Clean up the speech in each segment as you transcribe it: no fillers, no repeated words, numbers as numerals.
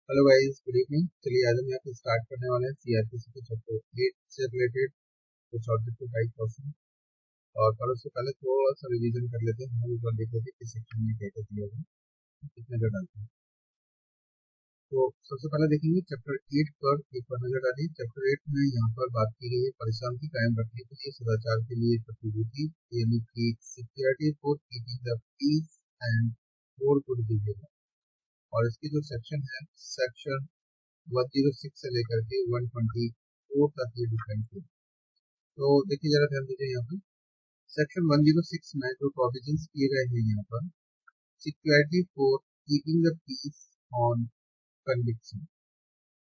Hello guys, good evening. चलिए आज हम यहाँ पे स्टार्ट करने वाले हैं सीआरपीसी के चैप्टर 8 से रिलेटेड कुछ ऑब्जेक्टिव टाइप क्वेश्चन। पर उससे पहले थोड़ा सा रिवीजन कर लेते हैं। हम ऊपर देख लेते हैं कि सेक्शन में क्या क्या दिया हुआ है, कितने नजर डालते हैं। तो सबसे पहले देखेंगे चैप्टर 8 पर एक बार नजर डालिए। चैप्टर 8 में यहाँ पर बात की गई है परिशांति कायम रखने के लिए सदाचार के लिए प्रतिभूति, यानी कि security for keeping the peace and for good behaviour. और इसकी जो सेक्शन है, सेक्शन 106 से लेकर के 124 तक ये डिफाइन किया। तो देखिए जरा ध्यान दीजिए यहाँ पर सेक्शन 106 में जो प्रोविजंस किए गए हैं यहाँ पर, security for keeping the peace on conviction,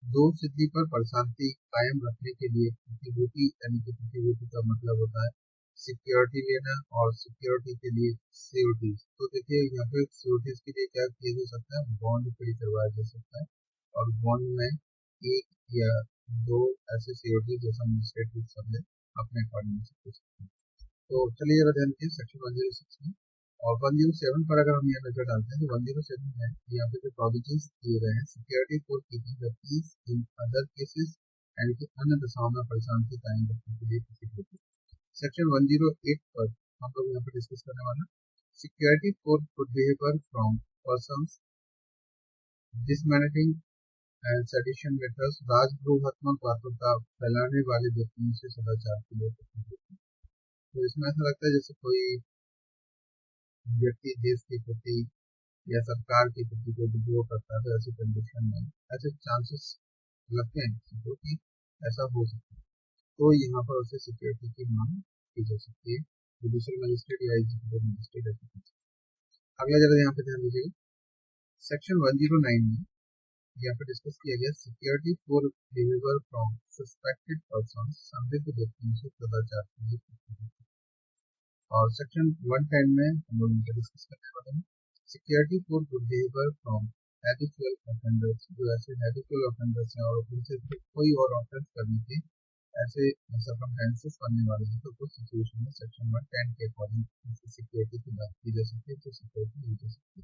दो स्थिति पर प्रशांति कायम रखने के लिए प्रतिभूति, यानी कि प्रतिभूति का मतलब होता है सिक्योरिटी लेना और सिक्योरिटी के लिए सिक्योरिटीज। तो देखिए यहाँ पे सिक्योरिटीज के लिए क्या किया जा सकता है, बॉन्ड पे करवाया जा सकता है। और बॉन्ड में एक या दो ऐसे सिक्योरिटीज जैसा मजिस्ट्रेट सब अपने अकॉर्डिंग से पूछ सकते हैं। तो चलिए जरा ध्यान दीजिए सेक्शन 106 में। और 107 पर अगर हम यहाँ नजर डालते हैं तो 107 है यहाँ पे जो प्रोविजंस दिए गए हैं, security for keeping the peace in other cases, यानी कि अन्य दशाओं में प्रशांति कायम रखने के लिए सिक्योरिटी। सेक्शन 108 पर हम लोग यहाँ पर डिस्कस करने वाले हैं security for good behaviour from persons disseminating and sedition methods, राजद्रोहात्मक बातों का फैलाने वाले व्यक्तियों से सदाचार के लिए। तो इसमें ऐसा लगता है जैसे कोई व्यक्ति देश के प्रति या सरकार के प्रति कोई विद्रोह करता है, तो ऐसी कंडीशन में ऐसे चांसेस लगते हैं जो कि ऐसा हो सकता है। तो यहाँ पर उसे सिक्योरिटी की मांग की जा सकती है, जुडिशियल मजिस्ट्रेट या एग्जीक्यूटिव मजिस्ट्रेट ऐसे कर सकते हैं। अगला जरा यहाँ पे ध्यान दीजिएगा, सेक्शन 109 में यहाँ पे डिस्कस किया गया security for behaviour from suspected person, संदिग्ध व्यक्तियों से सदाचार के लिए। और सेक्शन 110 में हम लोग डिस्कस करने वाले हैं security for good behaviour from habitual offenders, जो ऐसे हैबिचुअल ऑफेंडर्स हैं और उनसे कोई और ऑफेंस करने के ऐसे सर्कमस्टेंसेस बनने वाले हैं, तो कुछ सिचुएशन में सेक्शन 110 के अकॉर्डिंग सिक्योरिटी की बात की जा सकती है, तो सिक्योरिटी दी जा सकती है।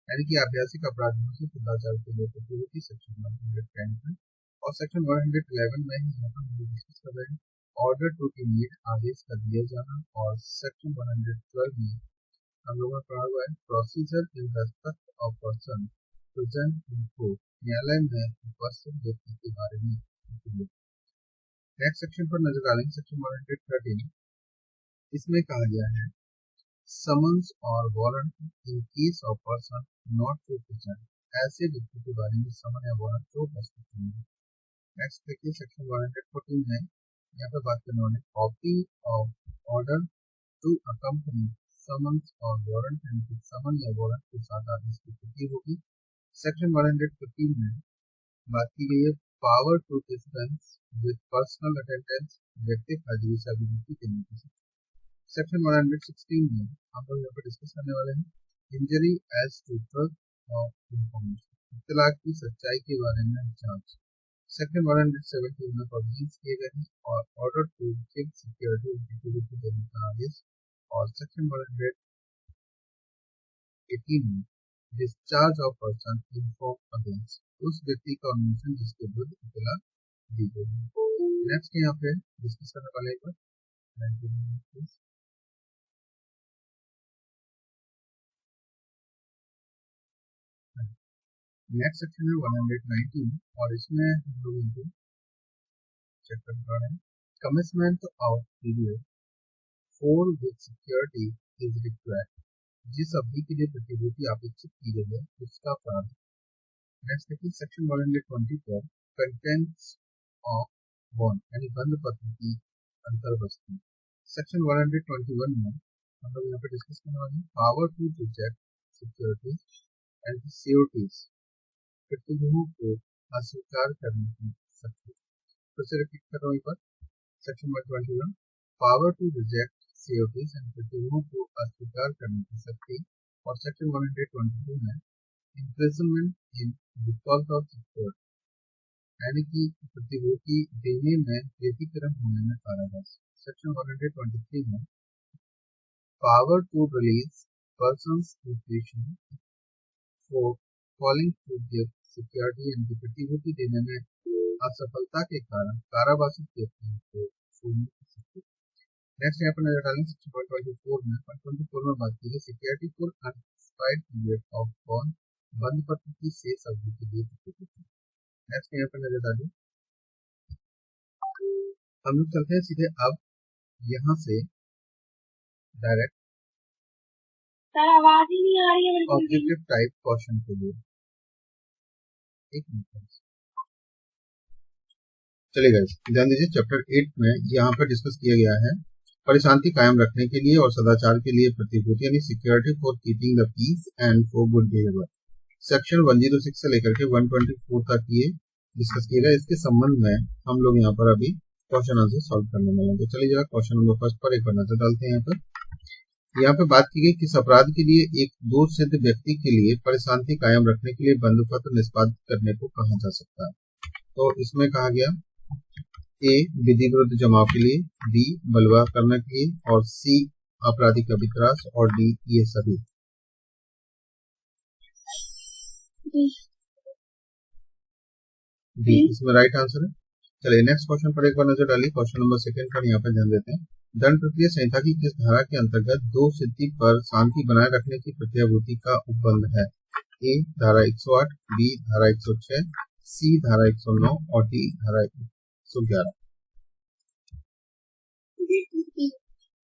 यानी कि अभ्यासिक अपराधियों से सदाचार के लिए प्रतिभूति सेक्शन 110 में। और सेक्शन 111 में यहाँ पर हम डिस्कस कर रहे हैं ऑर्डर टू इमीट, आदेश कर दिया जाना। और सेक्शन 112 में हम लोगों ने पढ़ा हुआ है procedure in respect of person present in court, न्यायालय में उपस्थित व्यक्ति के बारे में। नेक्स्ट सेक्शन पर नजर डालेंगे, सेक्शन 113। इसमें कहा गया है समन्स और warrant in case of person not to present, ऐसे व्यक्ति के बारे में समन या वारंट जो उपस्थित नहीं है। नेक्स्ट देखिए सेक्शन 114 में यहाँ पे बात करने वाले copy of order to accompany summons और वारंट, यानी कि समन या वारंट के साथ आदेश की प्रति होगी। सेक्शन 115 में बात की गई है power to dispense with personal attendance, व्यक्तिगत हाजिरी से अभिमुखी देने की। सेक्शन 116 में हम लोग यहाँ पर डिस्कस करने वाले हैं injury as to truth of information, इत्तला की सच्चाई के बारे में जांच। सेक्शन 117 में प्रोविजंस किए गए हैं और order to give security security देने का आदेश। और सेक्शन 118 में discharge of person inform against, उस व्यक्ति का उन्मूलन जिसके विरुद्ध इत्तला दी गई है। नेक्स्ट यहाँ पे डिस्कस करने वाले एक बार नेक्स्ट सेक्शन है 119 और इसमें हम लोग इनको चेक कर रहे हैं commitment of period for which security is required, जिस अवधि के लिए प्रतिभूति अपेक्षित की गई है उसका प्रारूप। नेक्स्ट देखिए सेक्शन 120 पर कंटेंट्स ऑफ बॉन्ड, यानी बंद पत्र की अंतर्वस्तु। सेक्शन 121 में हम लोग यहाँ पे डिस्कस करने वाले हैं power to reject securities and securities, प्रतिभूतियों को अस्वीकार करने की शक्ति। फिर से रिपीट कर रहा हूँ एक बार, section 121 power to reject securities and प्रतिभूतियों को अस्वीकार करने की शक्ति। और सेक्शन 122 में imprisonment in default of security, यानी कि प्रतिभूति देने में व्यतिक्रम होने में कारावास। सेक्शन 123 में power to release persons information for calling to their security यानी प्रतिभूति देने में असफलता के कारण कारावासी व्यक्ति को छोड़ने की शक्ति। नेक्स्ट यहाँ पर नजर डालें 6.24 में 24 में बात की है security for unexpired period of bond बंद पत्र की शेष अवधि के लिए प्रतिभूति। नेक्स्ट यहाँ पर नजर डालें हम लोग चलते हैं सीधे अब यहाँ से डायरेक्ट आवाज ही नहीं आ रही है ऑब्जेक्टिव टाइप क्वेश्चन के लिए। एक मिनट चलिए ध्यान दीजिए चैप्टर 8 में यहाँ पर डिस्कस किया गया है परिशांति कायम रखने के लिए और सदाचार के लिए प्रतिभूति यानी security for keeping the peace and for good behaviour. Section 106 से लेकर के 124 तक ये डिस्कस किया गया। इसके संबंध में हम लोग यहाँ पर अभी क्वेश्चन आंसर सॉल्व करने वाले हैं। तो चलिए जरा क्वेश्चन नंबर फर्स्ट पर एक बार नजर डालते हैं। यहाँ पे बात की गई किस अपराध के लिए एक दोष सिद्ध व्यक्ति के लिए परिशांति कायम रखने के लिए बंद पत्र निष्पादित करने को कहा जा सकता है। तो इसमें कहा गया ए विधि विरुद्ध जमाव के लिए, बी बलवा करने के लिए और सी आपराधिक अभित्रास और डी ये सभी। डी इसमें राइट आंसर है। चलिए नेक्स्ट क्वेश्चन पर एक बार नजर डालिए। क्वेश्चन नंबर सेकंड पर यहाँ पर ध्यान देते हैं दंड प्रक्रिया संहिता की किस धारा के अंतर्गत दो सिद्धि पर शांति बनाए रखने की प्रत्याभूति का उपबंध है। ए धारा 108, बी धारा 106, सी धारा 109 और डी धारा 111।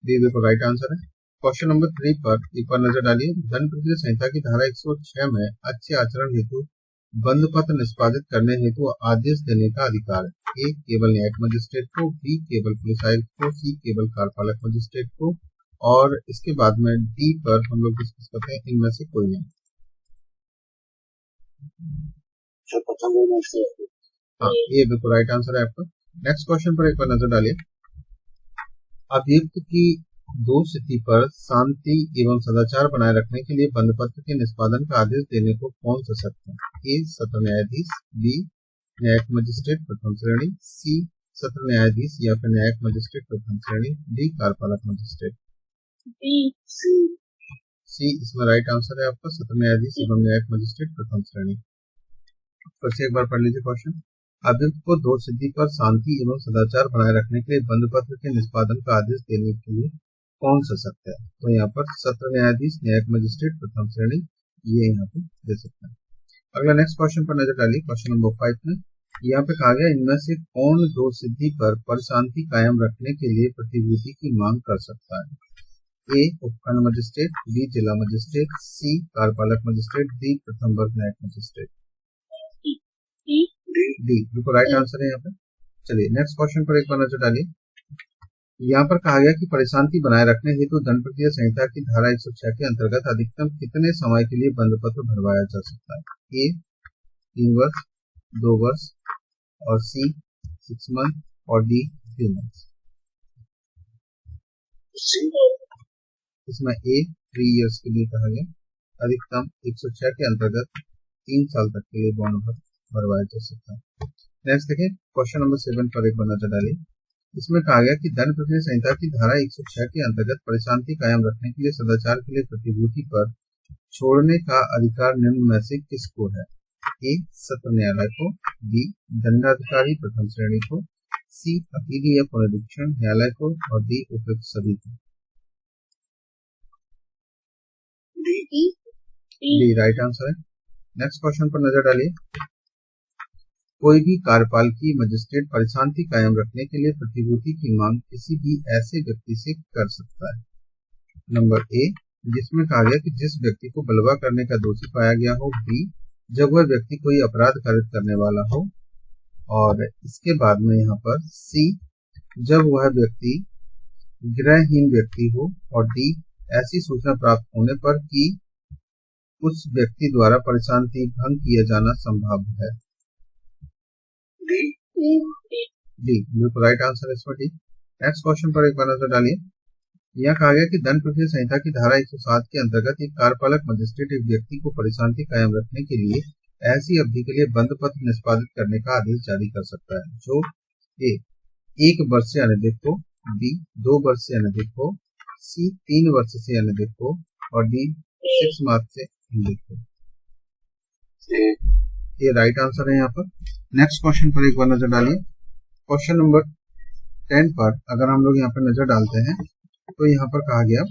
डी बिल्कुल राइट आंसर है। क्वेश्चन नंबर 3 पर एक बार नजर डालिए दंड प्रक्रिया संहिता की धारा 106 में अच्छे आचरण हेतु बंद पत्र निष्पादित करने हेतु आदेश देने का अधिकार है। ए केवल न्यायिक मजिस्ट्रेट को, बी केवल पुलिस आयुक्त को, सी केवल कार्यपालक मजिस्ट्रेट को और इसके बाद में डी पर हम लोग डिस्कस करते हैं इनमें से कोई नहीं। हाँ ये बिल्कुल राइट आंसर है आपका। नेक्स्ट क्वेश्चन पर एक बार नजर डालिए अभियुक्त की दो स्थिति पर शांति एवं सदाचार बनाए रखने के लिए बंद पत्र के निष्पादन का आदेश देने को कौन सा सकता है। ए सत्र न्यायाधीश, बी न्यायिक मजिस्ट्रेट प्रथम श्रेणी, सी सत्र न्यायाधीश या फिर न्यायिक मजिस्ट्रेट प्रथम श्रेणी, डी कार्यपालक मजिस्ट्रेट। सी इसमें राइट आंसर है आपका सत्र न्यायाधीश एवं न्यायिक मजिस्ट्रेट प्रथम श्रेणी। फिर से एक बार पढ़ लीजिए क्वेश्चन। अभियुक्त को दो सिद्धि पर शांति एवं सदाचार बनाए रखने के लिए बंद पत्र के निष्पादन का आदेश देने के लिए कौन सा सकता है। तो यहाँ पर सत्र न्यायाधीश, न्यायिक मजिस्ट्रेट प्रथम श्रेणी ये यहाँ पे दे सकता है। अगला नेक्स्ट क्वेश्चन पर नजर डालिए क्वेश्चन नंबर 5 में यहाँ पे कहा गया इनमें से कौन दो सिद्धि पर शांति कायम रखने के लिए प्रतिभूति की मांग कर सकता है। ए उपखंड मजिस्ट्रेट, बी जिला मजिस्ट्रेट, सी कार्यपालक मजिस्ट्रेट, डी प्रथम वर्ग न्यायिक मजिस्ट्रेट। डी बिल्कुल राइट आंसर है यहाँ पे। चलिए नेक्स्ट क्वेश्चन पर एक बार नजर डालिए। यहाँ पर कहा गया कि परिशांति बनाए रखने हेतु दंड प्रक्रिया संहिता की धारा 106 के अंतर्गत अधिकतम कितने समय के लिए बंद पत्र भरवाया जा सकता है। ए 3 वर्ष, 2 वर्ष और सी 6 मंथ और डी 3 मंथ। इसमें ए 3 इयर्स के लिए कहा गया अधिकतम 106 के अंतर्गत 3 साल तक के लिए बॉन्ड भरवाया जा सकता है। नेक्स्ट देखें क्वेश्चन नंबर 7 पर एक बार नजर डालिए। इसमें कहा गया कि दंड प्रक्रिया संहिता की धारा 106 के अंतर्गत परिशांति कायम रखने के लिए सदाचार के लिए प्रतिभूति पर छोड़ने का अधिकार निम्न में से किसको है। ए सत्र न्यायालय को, बी दंडाधिकारी प्रथम श्रेणी को, सी अपीलीय पुनरीक्षण न्यायालय को और डी उपयुक्त सभी को। डी राइट आंसर है। नेक्स्ट क्वेश्चन पर नजर डालिए। कोई भी कार्यपालकीय मजिस्ट्रेट परिशांति कायम रखने के लिए प्रतिभूति की मांग किसी भी ऐसे व्यक्ति से कर सकता है। नंबर ए जिसमें कहा गया कि जिस व्यक्ति को बलवा करने का दोषी पाया गया हो, बी जब वह व्यक्ति कोई अपराध कारित करने वाला हो और इसके बाद में यहाँ पर सी जब वह व्यक्ति गृहहीन व्यक्ति हो और डी ऐसी सूचना प्राप्त होने पर कि उस व्यक्ति द्वारा परिशांति भंग किया जाना संभव है। डी बिल्कुल राइट आंसर है इसमें डी। नेक्स्ट क्वेश्चन पर एक बार नजर डालिए। यहाँ कहा गया कि दंड प्रक्रिया संहिता की धारा 107 के अंतर्गत एक कार्यपालक मजिस्ट्रेट एक व्यक्ति को परिशांति कायम रखने के लिए ऐसी अवधि के लिए बंद पत्र निष्पादित करने का आदेश जारी कर सकता है जो ए 1 वर्ष से अनधिक हो, बी 2 वर्ष से अनधिक हो, सी 3 वर्ष से अनधिक हो और डी 6 माह से अधिक हो। ये राइट आंसर है यहाँ पर। नेक्स्ट क्वेश्चन पर एक बार नजर डालिए। क्वेश्चन नंबर 10 पर अगर हम लोग यहाँ पर नजर डालते हैं तो यहाँ पर कहा गया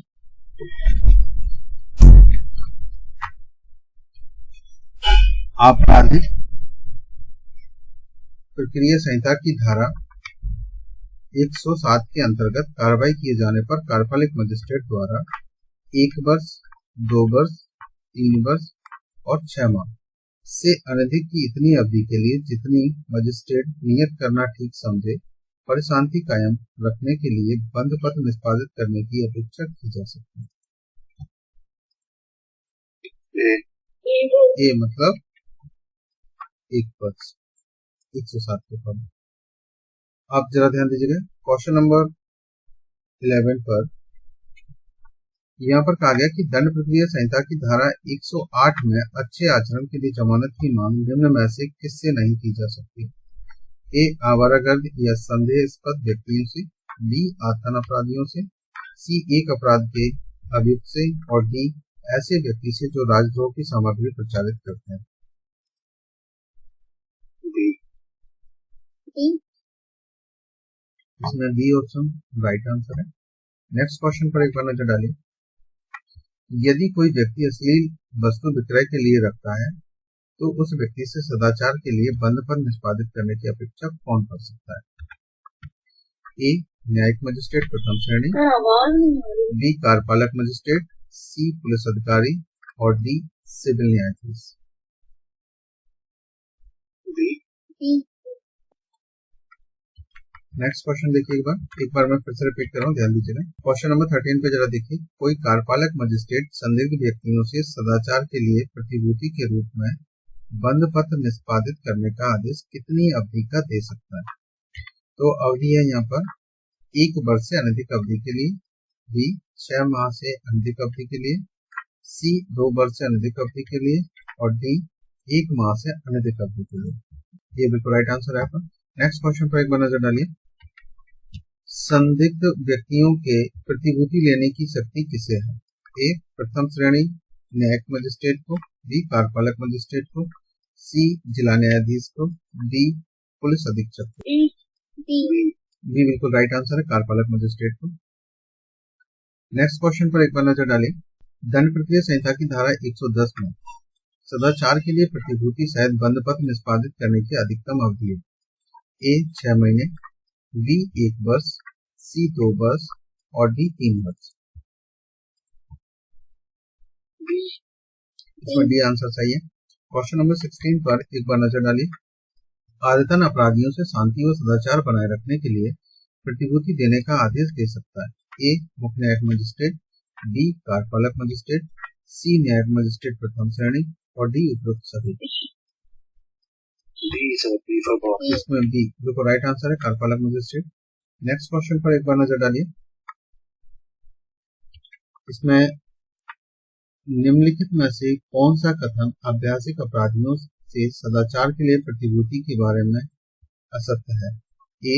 आपराधिक प्रक्रिया संहिता की धारा 107 के अंतर्गत कार्रवाई किए जाने पर कार्यपालिक मजिस्ट्रेट द्वारा 1 वर्ष, 2 वर्ष, 3 वर्ष और 6 माह से अनधिक की इतनी अवधि के लिए जितनी मजिस्ट्रेट नियत करना ठीक समझे पर शांति कायम रखने के लिए बंद पत्र निष्पादित करने की अपेक्षा की जा सकती है। ए मतलब 1 वर्ष 107 के पद। आप जरा ध्यान दीजिएगा क्वेश्चन नंबर 11 पर यहाँ पर कहा गया कि दंड प्रक्रिया संहिता की धारा 108 में अच्छे आचरण के लिए जमानत की मांग निम्न में से किससे नहीं की जा सकती? ए आवारागर्द या संदेहास्पद व्यक्तियों से, बी आतंक अपराधियों से, सी एक अपराध के अभियुक्त से और डी ऐसे व्यक्ति से जो राजद्रोह की सामग्री प्रचारित करते हैं। इसमें बी ऑप्शन राइट आंसर है। नेक्स्ट क्वेश्चन पर एक बार नजर डालिए। यदि कोई व्यक्ति अश्लील वस्तु विक्रय के लिए रखता है तो उस व्यक्ति से सदाचार के लिए बंद पर निष्पादित करने की अपेक्षा कौन कर सकता है? ए न्यायिक मजिस्ट्रेट प्रथम श्रेणी, बी कार्यपालक मजिस्ट्रेट, सी पुलिस अधिकारी और डी सिविल न्यायाधीश। नेक्स्ट क्वेश्चन देखिए एक बार मैं फिर से रिपीट कर रहा हूँ, ध्यान दीजिएगा। क्वेश्चन नंबर 13 पे जरा देखिए। कोई कार्यपालक मजिस्ट्रेट संदिग्ध व्यक्तियों से सदाचार के लिए प्रतिभूति के रूप में बंद पत्र निष्पादित करने का आदेश कितनी अवधि का दे सकता है? तो अवधि है यहाँ पर 1 वर्ष से अनधिक अवधि के लिए, बी 6 माह से अनधिक अवधि के लिए, सी 2 वर्ष से अनधिक अवधि के लिए और डी 1 माह से अनधिक अवधि के लिए। ये बिल्कुल राइट आंसर है आपका। नेक्स्ट क्वेश्चन पर एक बार नजर डालिए। संदिग्ध व्यक्तियों के प्रतिभूति लेने की शक्ति किसे है? ए प्रथम श्रेणी न्यायिक मजिस्ट्रेट को, बी कार्यपालक मजिस्ट्रेट को, सी जिला न्यायाधीश को, डी पुलिस अधीक्षक को। बी बिल्कुल राइट आंसर है, कार्यपालक मजिस्ट्रेट को। नेक्स्ट क्वेश्चन पर एक बार नजर डालें। दंड प्रक्रिया संहिता की धारा 110 में सदाचार के लिए प्रतिभूति सहित बंद पत्र निष्पादित करने की अधिकतम अवधि है। ए 6 महीने, बी 1 वर्ष, सी 2 वर्ष और डी 3 वर्ष। इसमें डी आंसर सही है। क्वेश्चन नंबर 16 पर एक बार नजर डालिए। आदतन अपराधियों से शांति व सदाचार बनाए रखने के लिए प्रतिभूति देने का आदेश दे सकता है। ए मुख्य न्यायिक मजिस्ट्रेट, बी कार्यपालक मजिस्ट्रेट, सी न्यायिक मजिस्ट्रेट प्रथम श्रेणी और डी उपरोक्त सभी। इसमें बी बिल्कुल राइट आंसर है, कार्यपालक मजिस्ट्रेट। नेक्स्ट क्वेश्चन पर एक बार नजर डालिए। इसमें निम्नलिखित में से कौन सा कथन अभ्यासिक अपराधियों से सदाचार के लिए प्रतिभूति के बारे में असत्य है? ए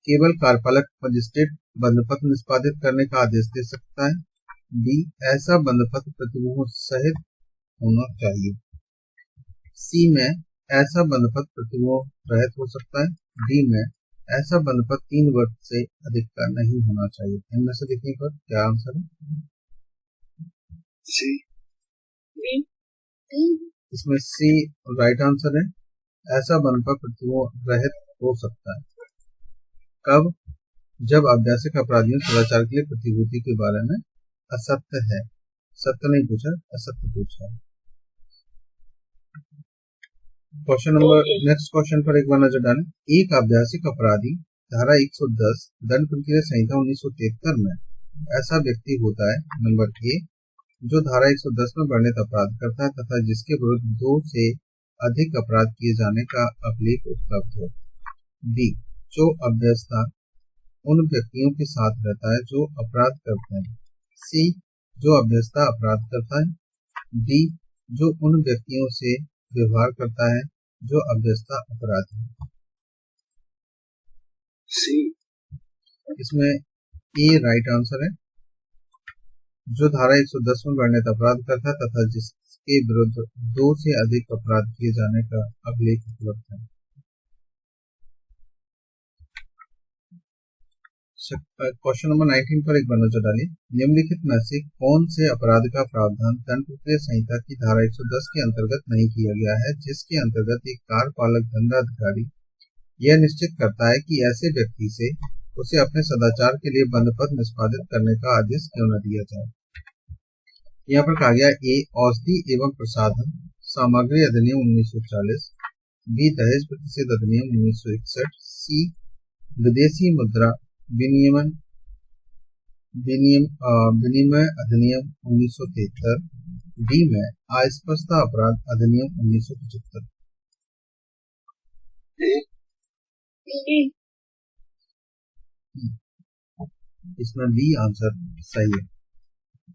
केवल कार्यपालक मजिस्ट्रेट बंदपत्र निष्पादित करने का आदेश दे सकता है, बी ऐसा बंदपत्र प्रतिभूतियों सहित होना चाहिए, सी में ऐसा बंदपत्र प्रतिभूतियों रहित हो सकता है, डी में ऐसा बंदपत्र 3 वर्ष से अधिक का नहीं होना चाहिए। इनमें से देखने पर क्या आंसर है? सी। इसमें सी राइट आंसर है, ऐसा बंदपत्र प्रतिभूतियों रहित हो सकता है। कब? जब अभ्यासिक अपराधियों सदाचार के लिए प्रतिभूति के बारे में असत्य है, सत्य नहीं पूछा, असत्य पूछा। क्वेश्चन नंबर नेक्स्ट क्वेश्चन पर एक बार नजर डालें। एक अभ्यासिक अपराधी धारा 110 दंड प्रक्रिया संहिता 1973 में ऐसा व्यक्ति होता है, नंबर ए जो धारा 110 में वर्णित अपराध करता है तथा जिसके विरुद्ध 2 से अधिक अपराध किए जाने का अभिलेख उपलब्ध हो, बी जो अभ्यस्ता उन व्यक्तियों के साथ रहता है जो अपराध करते हैं, सी जो अभ्यस्ता अपराध करता है, डी जो उन व्यक्तियों से व्यवहार करता है जो अभ्यस्ता अपराधी है। सी। इसमें ए राइट आंसर है, जो धारा 110 में वर्णित अपराध करता है तथा के विरुद्ध 2 से अधिक अपराध किए जाने का अभिलेख उपलब्ध है। क्वेश्चन नंबर 19 पर एक बार नजर डालिए। निम्नलिखित में से कौन से अपराध का प्रावधान दंड प्रक्रिया संहिता की धारा 110 के अंतर्गत नहीं किया गया है, जिसके अंतर्गत एक कार्यपालक दंडाधिकारी यह निश्चित करता है कि ऐसे व्यक्ति से उसे अपने सदाचार के लिए बंधपत्र निष्पादित करने का आदेश क्यों न दिया जाए। यहाँ पर कहा गया ए औषधि एवं प्रसाधन सामग्री अधिनियम 1940, बी दहेज प्रतिषेध अधिनियम 1961, सी विदेशी मुद्रा विनिमय अधिनियम 1973, डी में अस्पष्टता अपराध अधिनियम 1975। इसमें बी आंसर सही है।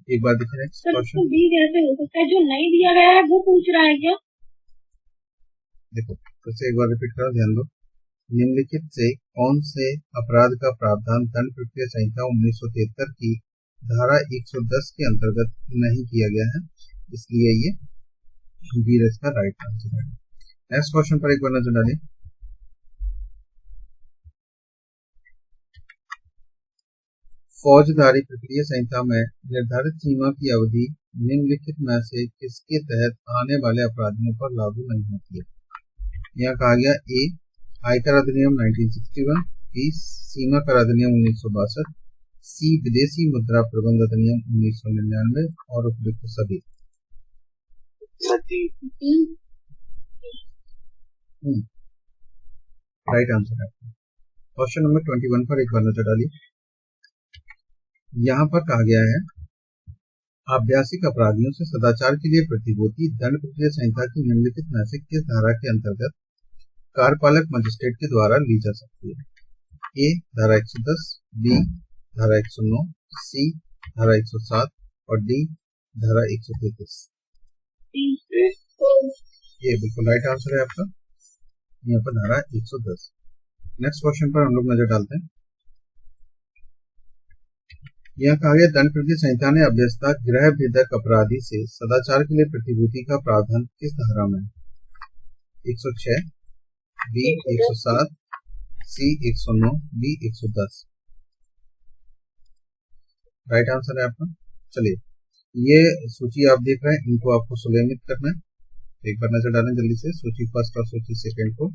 एक बार देखें नेक्स्ट क्वेश्चन। बी कैसे हो सकता है? जो नहीं दिया गया है वो पूछ रहा है क्या? देखो फिर से एक बार रिपीट करो, ध्यान दो। निम्नलिखित से कौन से अपराध का प्रावधान दंड प्रक्रिया संहिता 1973 की धारा 110 के अंतर्गत नहीं किया गया है, इसलिए ये बी इसका राइट आंसर है। नेक्स्ट क्वेश्चन पर एक बार नजर डालिए। फौजदारी प्रक्रिया संहिता में निर्धारित सीमा की अवधि निम्नलिखित में से किसके तहत आने वाले अपराधियों पर लागू नहीं होती है। यहाँ कहा गया ए आयकर अधिनियम 1961, बी सीमा कर अधिनियम 1962, सी विदेशी मुद्रा प्रबंध अधिनियम 1999 और उपयुक्त सभी। राइट आंसर है। क्वेश्चन नंबर 21 पर एक बार नजर डालिए। यहाँ पर कहा गया है आभ्यासिक अपराधियों से सदाचार के लिए प्रतिभूति दंड प्रक्रिया संहिता की निम्नलिखित में से किस धारा के अंतर्गत कार्यपालक मजिस्ट्रेट के द्वारा ली जा सकती है। ए धारा 110, बी धारा 109, सी धारा 107 और डी धारा 133। ये बिल्कुल राइट आंसर है आपका, यहाँ पर धारा 110। नेक्स्ट क्वेश्चन पर हम लोग नजर डालते हैं। यहाँ कहा गया दंड प्रक्रिया संहिता ने अभ्यस्ता गृह भेदक अपराधी से सदाचार के लिए प्रतिभूति का प्रावधान किस धारा में? 106, बी 107, सी 109, डी 110। राइट आंसर है आपका। चलिए ये सूची आप देख रहे हैं, इनको आपको सुनियमित करना है। एक बार नजर डालें जल्दी से। सूची फर्स्ट और सूची सेकंड को,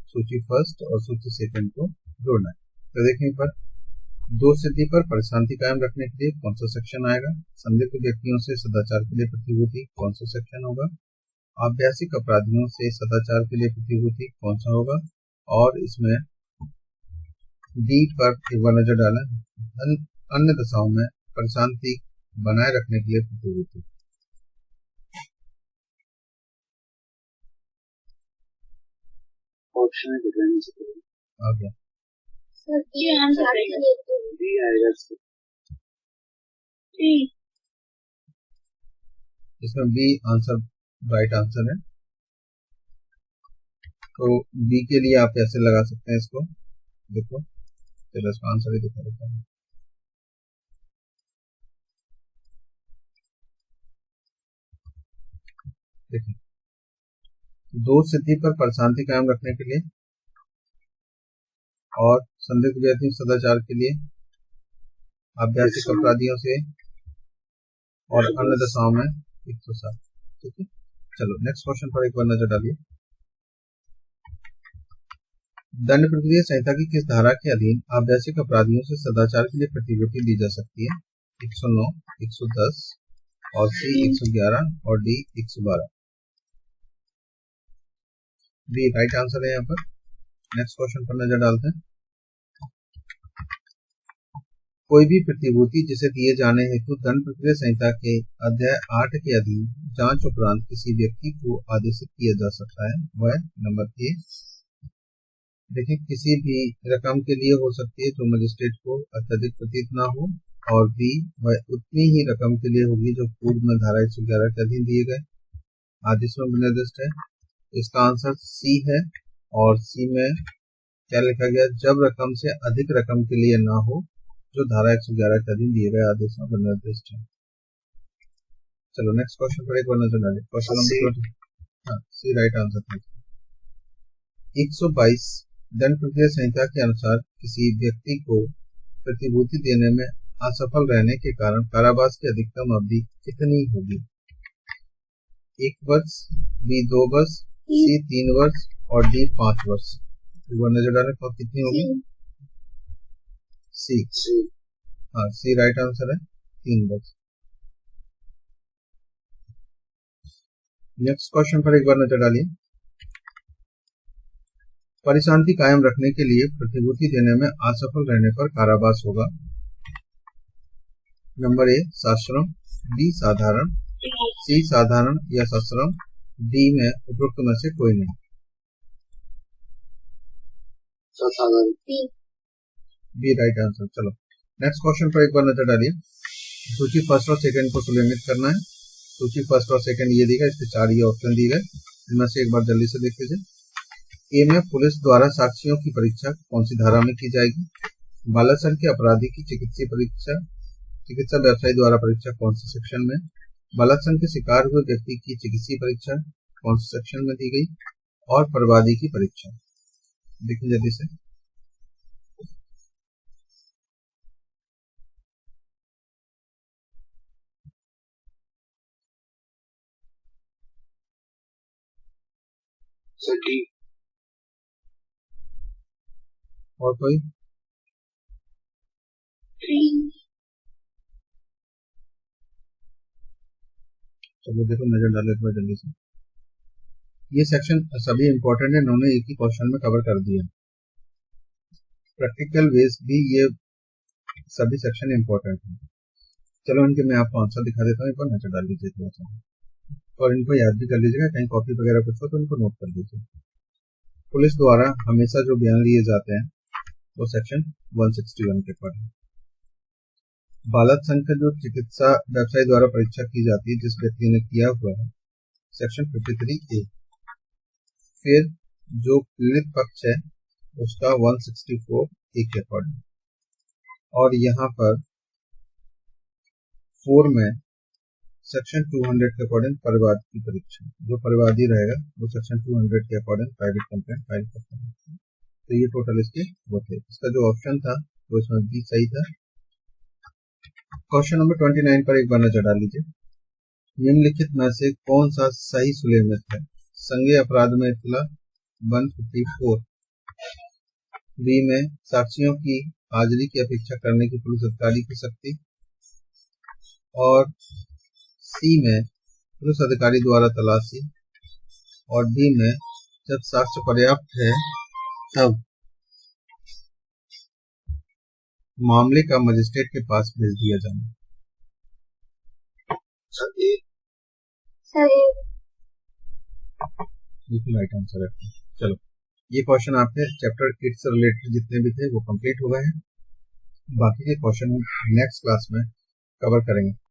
सूची फर्स्ट और सूची सेकंड को जोड़ना है। तो देखने पर दो स्थिति पर परिशांति कायम रखने के लिए कौन सा सेक्शन आएगा, संदिग्ध व्यक्तियों से सदाचार के लिए प्रतिभूति कौन सा सेक्शन होगा, आभ्यासिक अपराधियों से सदाचार के लिए प्रतिभूति कौन सा होगा, और इसमें डी पर एक बार नजर डालें अन्य दशाओं में परिशांति बनाए रखने के लिए प्रतिभूति। ऑप्शन आ गया इसमें बी आंसर राइट आंसर है। तो बी के लिए आप कैसे लगा सकते हैं इसको, देखो चलो इसका आंसर ही दिखा देता हूँ। देखिए दो स्थिति पर परिशांति कायम रखने के लिए और संदिग्ध व्यक्ति सदाचार के लिए, आभ्यासिक अपराधियों से और अन्य दशाओं में 107। ठीक है, चलो नेक्स्ट क्वेश्चन पर एक बार नजर डालिए। दंड प्रक्रिया संहिता की किस धारा के अधीन आभ्यासिक अपराधियों से सदाचार के लिए प्रतिभूति दी जा सकती है? 109, 110 और सी 111 और डी 112। बी राइट आंसर है यहाँ पर। नेक्स्ट क्वेश्चन पर नजर डालते हैं। कोई भी प्रतिभूति जिसे दिए जाने हेतु दंड प्रक्रिया संहिता के अध्याय 8 के अधीन जांच उपरांत किसी व्यक्ति को आदेशित किया जा सकता है, वह नंबर ए देखिए किसी भी रकम के लिए हो सकती है जो मजिस्ट्रेट को अत्यधिक प्रतीत ना हो, और बी वह उतनी ही रकम के लिए होगी जो पूर्व में धारा 111 के अधीन दिए गए आदेश में निर्दिष्ट है। इसका आंसर सी है, और सी में क्या लिखा गया, जब रकम से अधिक रकम के लिए ना हो जो धारा 111 के अधीन दिए गए आदेशों में निर्दिष्ट है। चलो नेक्स्ट क्वेश्चन पर एक बार नजर डालें। Question number 20। हाँ, सी राइट आंसर। 122 दंड प्रक्रिया संहिता के अनुसार किसी व्यक्ति को प्रतिभूति देने में असफल रहने के कारण कारावास की अधिकतम अवधि कितनी होगी? 1 वर्ष, बी 2 वर्ष, सी 3 वर्ष और डी 5 वर्ष। एक बार नजर डालें तो कितनी होगी? सी। हाँ, सी राइट आंसर है, 3 वर्ष। नेक्स्ट क्वेश्चन पर एक बार नजर डालिए। परिशांति कायम रखने के लिए प्रतिभूति देने में असफल रहने पर कारावास होगा। नंबर ए सश्रम, बी साधारण, सी साधारण या सश्रम, डी में उपरोक्त में से कोई नहीं। B right answer. चलो नेक्स्ट क्वेश्चन पर एक बार नजर डालिए। सूची फर्स्ट और सेकंड को सुनिश्चित करना है। सूची फर्स्ट और सेकंड ये दी गई, इसके 4 ये ऑप्शन दिए गए, इनमें से एक बार जल्दी से देख लीजिए। ए में पुलिस द्वारा साक्षियों की परीक्षा कौन सी धारा में की जाएगी? बालासन के अपराधी की चिकित्सा व्यवसायी द्वारा परीक्षा कौन से सेक्शन में? बालासन के शिकार हुए व्यक्ति की चिकित्सीय परीक्षा कौन से सेक्शन में दी गई? और बर्बादी की परीक्षा। देखिए जल्दी से। और कोई? चलो देखो नजर डाले एक बार जल्दी से। ये सेक्शन सभी इंपॉर्टेंट है, इन्होंने एक ही क्वेश्चन में कवर कर दिया। प्रैक्टिकल बेस भी ये सभी सेक्शन इंपॉर्टेंट है। चलो इनके मैं आपको आंसर दिखा देता हूँ, एक बार नजर डाल लीजिए थोड़ा सा और इनको याद भी कर लीजिएगा, कहीं कॉपी वगैरह कुछ हो तो इनको नोट कर लीजिए। पुलिस द्वारा हमेशा जो बयान लिए जाते हैं वो सेक्शन 161 के पढ़ें। बालक संघ का जो चिकित्सा व्यवसायी द्वारा परीक्षा की जाती है जिस व्यक्ति ने किया हुआ है, सेक्शन 53A। फिर जो पीड़ित पक्ष है उसका 164A के अकॉर्डिंग। और यहाँ पर 4 में सेक्शन 200 के अकॉर्डिंग परिवाद की परीक्षा, जो परिवादी रहेगा वो सेक्शन 200 के अकॉर्डिंग प्राइवेट कंप्लेंट फाइल करता है। तो ये टोटल इसके वो थे। इसका जो ऑप्शन था वो इसमें भी सही था। क्वेश्चन नंबर 29 पर एक बार नजर डाल लीजिए। निम्नलिखित में से कौन सा सही सुलेखित है? संज्ञेय अपराध में इत्तला 154, बी में साक्षियों की हाजिरी की अपेक्षा करने की पुलिस अधिकारी की शक्ति, और सी में पुलिस अधिकारी द्वारा तलाशी, और डी में जब साक्ष्य पर्याप्त है तब मामले का मजिस्ट्रेट के पास भेज दिया जाना। बिल्कुल राइट आंसर है। चलो ये क्वेश्चन आपके चैप्टर 8 से रिलेटेड जितने भी थे वो कंप्लीट हो गए हैं। बाकी के क्वेश्चन नेक्स्ट क्लास में कवर करेंगे।